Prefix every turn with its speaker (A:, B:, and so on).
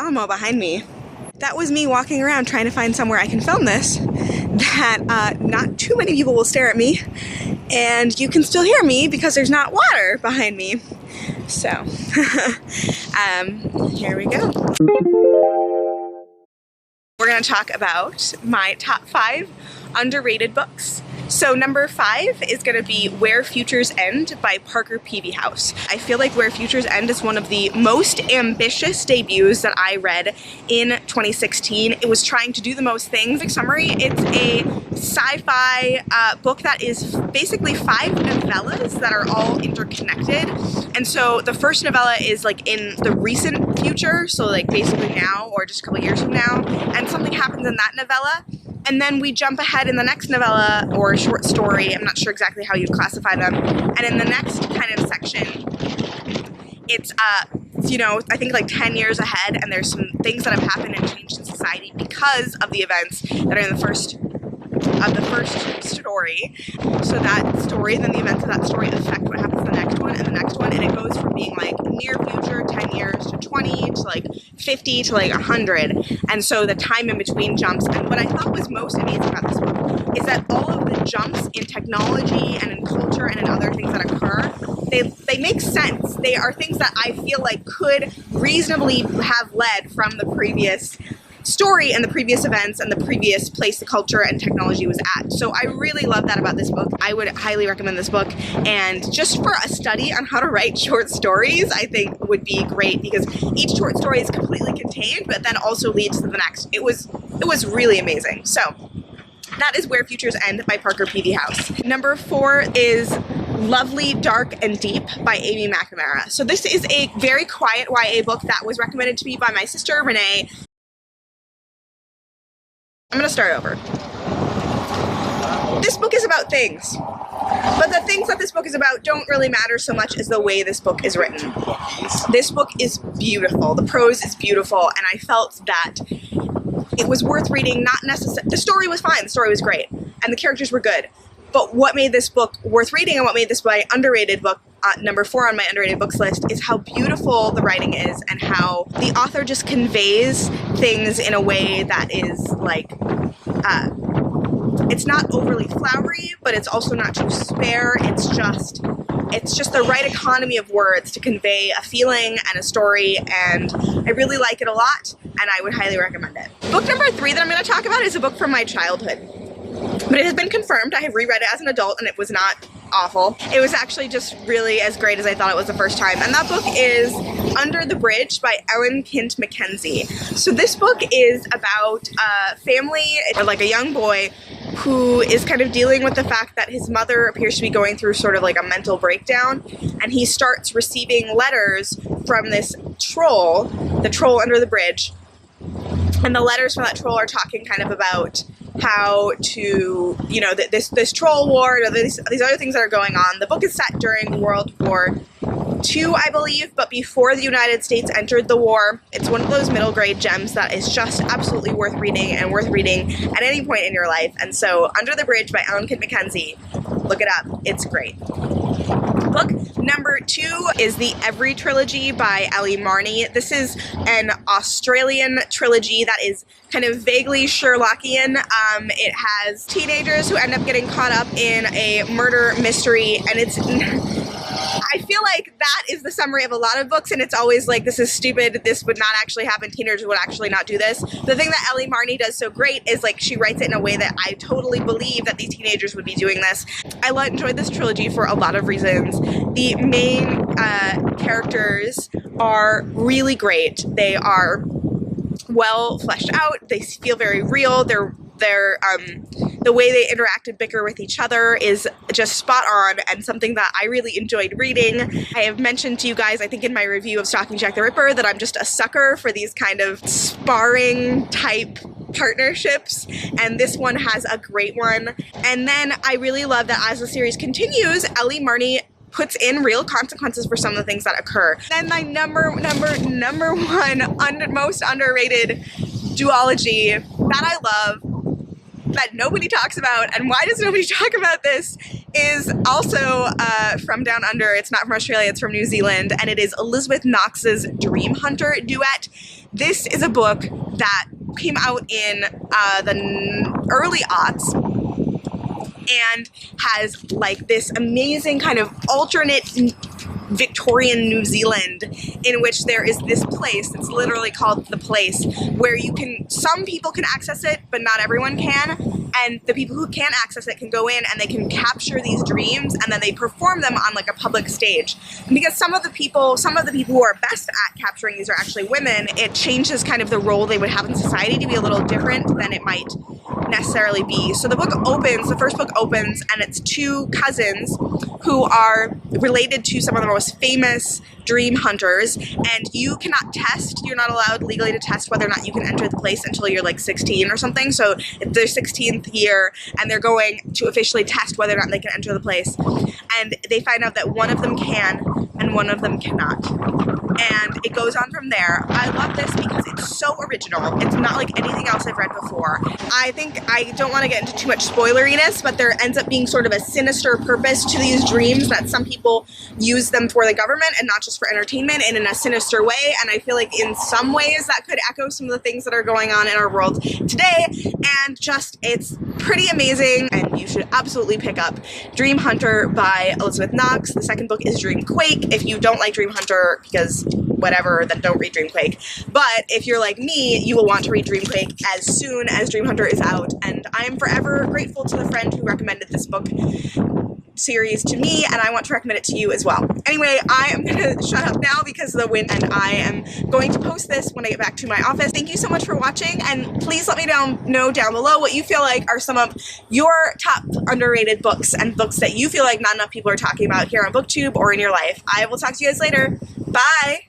A: Alamo behind me. That was me walking around trying to find somewhere I can film this that not too many people will stare at me, and you can still hear me because there's not water behind me. So, here we go. We're going to talk about my top 5 underrated books. So number 5 is going to be Where Futures End by Parker Peavyhouse. I feel like Where Futures End is one of the most ambitious debuts that I read in 2016. It was trying to do the most things. In summary, it's a sci-fi book that is basically 5 novellas that are all interconnected. And so the first novella is like in the recent future, so like basically now or just a couple years from now, and something happens in that novella. And then we jump ahead in the next novella or short story, I'm not sure exactly how you'd classify them, and in the next kind of section, it's, you know, I think like 10 years ahead, and there's some things that have happened and changed in society because of the events that are in the first story. So that story and then the events of that story affect what happens in the next one and the next one, and it goes from being like near future, 10 years, to 20, to like 50, to like 100, and so the time in between jumps. And what I thought was most amazing about this book is that all of the jumps in technology and in culture and in other things that occur, they make sense. They are things that I feel like could reasonably have led from the previous story and the previous events and the previous place the culture and technology was at. So I really love that about this book. I would highly recommend this book, and just for a study on how to write short stories, I think would be great, because each short story is completely contained but then also leads to the next. It was really amazing. So that is Where Futures End by Parker Peavyhouse. Number 4 is Lovely, Dark, and Deep by Amy McNamara. So this is a very quiet YA book that was recommended to me by my sister Renee. I'm gonna start over. This book is about things, but the things that this book is about don't really matter so much as the way this book is written. This book is beautiful. The prose is beautiful, and I felt that it was worth reading. Not necessarily, the story was fine, the story was great, and the characters were good. But what made this book worth reading and what made this my underrated book, number 4 on my underrated books list, is how beautiful the writing is and how the author just conveys things in a way that is like, it's not overly flowery, but it's also not too spare. It's just the right economy of words to convey a feeling and a story, and I really like it a lot, and I would highly recommend it. Book number 3 that I'm going to talk about is a book from my childhood. But it has been confirmed. I have reread it as an adult, and it was not awful. It was actually just really as great as I thought it was the first time. And that book is Under the Bridge by Ellen Kint Mackenzie. So this book is about a family, or like a young boy, who is kind of dealing with the fact that his mother appears to be going through sort of like a mental breakdown, and he starts receiving letters from this troll, the troll under the bridge. And the letters from that troll are talking kind of about how to, you know, this troll war, or these other things that are going on. The book is set during World War II, I believe, but before the United States entered the war. It's one of those middle grade gems that is just absolutely worth reading, and worth reading at any point in your life. And so Under the Bridge by Ellen Kint Mackenzie, look it up, it's great. Book number 2 is the Every Trilogy by Ellie Marnie. This is an Australian trilogy that is kind of vaguely Sherlockian. It has teenagers who end up getting caught up in a murder mystery, and it's... I feel like that is the summary of a lot of books, and it's always like, this is stupid, this would not actually happen, teenagers would actually not do this. The thing that Ellie Marnie does so great is like she writes it in a way that I totally believe that these teenagers would be doing this. I enjoyed this trilogy for a lot of reasons. The main characters are really great. They are well fleshed out, they feel very real, the way they interact and bicker with each other is just spot on, and something that I really enjoyed reading. I have mentioned to you guys, I think in my review of Stalking Jack the Ripper, that I'm just a sucker for these kind of sparring type partnerships, and this one has a great one. And then I really love that as the series continues, Ellie Marnie puts in real consequences for some of the things that occur. Then my number one most underrated duology that I love, that nobody talks about, and why does nobody talk about this, is also from Down Under. It's not from Australia, it's from New Zealand, and it is Elizabeth Knox's Dream Hunter duet. This is a book that came out in the early aughts and has like this amazing kind of alternate Victorian New Zealand in which there is this place that's literally called The Place, where you can, some people can access it but not everyone can, and the people who can access it can go in and they can capture these dreams and then they perform them on like a public stage. And because some of the people who are best at capturing these are actually women, it changes kind of the role they would have in society to be a little different than it might necessarily be. So the book opens, the first book opens, and it's two cousins who are related to some of the most famous dream hunters, and you cannot test, you're not allowed legally to test whether or not you can enter the place until you're like 16 or something. So it's their 16th year and they're going to officially test whether or not they can enter the place, and they find out that one of them can and one of them cannot. And it goes on from there. I love this because it's so original. It's not like anything else I've read before. I think I don't want to get into too much spoileriness, but there ends up being sort of a sinister purpose to these dreams, that some people use them for the government and not just for entertainment, and in a sinister way. And I feel like in some ways that could echo some of the things that are going on in our world today. And just, it's pretty amazing, and you should absolutely pick up Dream Hunter by Elizabeth Knox. The second book is Dream Quake. If you don't like Dream Hunter because whatever, then don't read Dream Quake. But if you're like me, you will want to read Dream Quake as soon as Dream Hunter is out, and I am forever grateful to the friend who recommended this book series to me, and I want to recommend it to you as well. Anyway, I am going to shut up now because of the wind, and I am going to post this when I get back to my office. Thank you so much for watching, and please let me know down below what you feel like are some of your top underrated books and books that you feel like not enough people are talking about here on Booktube or in your life. I will talk to you guys later. Bye!